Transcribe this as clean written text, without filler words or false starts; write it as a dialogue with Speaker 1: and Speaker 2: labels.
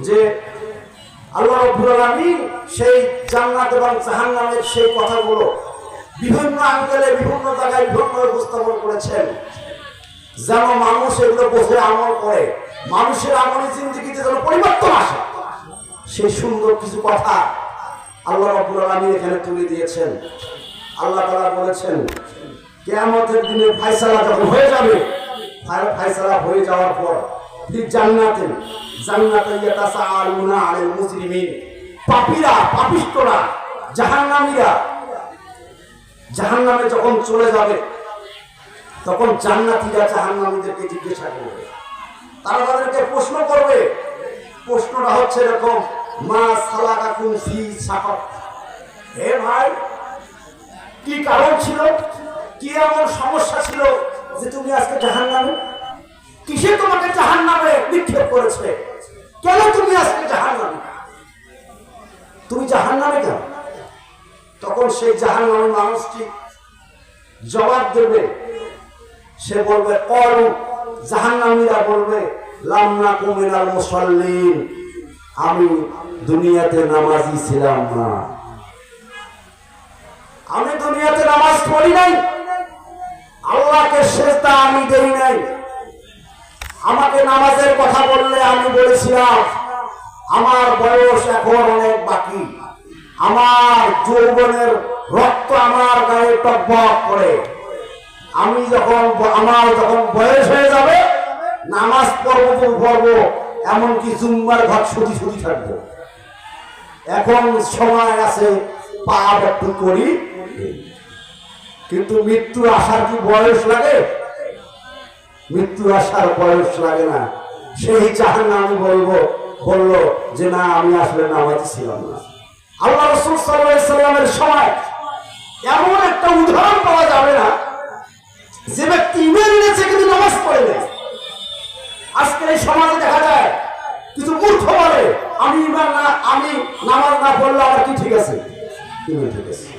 Speaker 1: যে আল্লাহ রাব্বুল আলামিন সেই জান্নাত এবং জাহান্নামের সেই কথাগুলো বিভিন্ন আঙ্গেলে বিভিন্ন জায়গায় বিভিন্ন উপস্থাপন করেছেন, যেন মানুষ এগুলো বুঝে আমল করে, মানুষের আমলি জিন্দেগিতে যেন পরিবর্তন আসে। সেই সুন্দর কিছু কথা আল্লাহ রাব্বুল আলামিন এখানে তুলে দিয়েছেন। আল্লাহ তাআলা বলেছেন, কিয়ামতের দিনে ফয়সালা যখন হয়ে যাবে, ফয়সালা হয়ে যাওয়ার পর জান্নাতে ইয়াতাসাআলুনা আনিল মুজরিমিন, পাপীরা, পাপিষ্ঠরা, জাহান্নামীরা জাহান্নামে যখন চলে যাবে, তখন জান্নাতীরা জাহান্নামীদেরকে জিজ্ঞাসা করবে, তারা তাদেরকে প্রশ্ন করবে। প্রশ্নটা হচ্ছে এরকম, মা সালাকাকুম ফি সাকার, হে ভাই কি কারণ ছিল, কি এমন সমস্যা ছিল যে তুমি আজকে জাহান্নামে? কিসে তোমাকে জাহান্নামে নিক্ষেপ করেছে? কেন তুমি আজকে জাহান্নামে? তুমি জাহান্নামে কেন? তখন সেই জাহান্নামী মানুষটি জবাব দেবে, সে বলবে, ক্বালু, জাহান্নামীরা বলবে, লাম নাকু মিনাল মুসাল্লিন, আমি দুনিয়াতে নামাজি ছিলাম না, আমি দুনিয়াতে নামাজ পড়ি নাই, আল্লাহকে সিজদা আমি দেই নাই, আমাকে নামাজের কথা বললে আমি বলেছিলাম আমার বয়স এখন অনেক বাকি, আমার যৌবনের রক্ত আমার গায়ে টকবক করে, আমি যখন আমার বয়স হয়ে যাবে নামাজ পড়বো, এমনকি জুম্মার ঘর সুদি থাকবো, এখন সময় আছে পাপ একটু করি। কিন্তু মৃত্যু আসার কি বয়স লাগে? মৃত্যু আসার বয়স লাগে না। সেই জাহান্নামী বলল যে না, আমি আসলে নামাজি ছিলাম না। আল্লাহ রাসূল সাল্লাল্লাহু আলাইহি সাল্লামের সময় এমন একটা উদাহরণ পাওয়া যাবে না যে ব্যক্তি ঈমান এনেছে কিন্তু নামাজ পড়ে না। আজকে এই সমাজে দেখা যায় কিছু মূর্খ বলে, আমি ঈমান না, আমি নামাজ না পড়লে আমার কি ঠিক আছে? ঠিক আছে।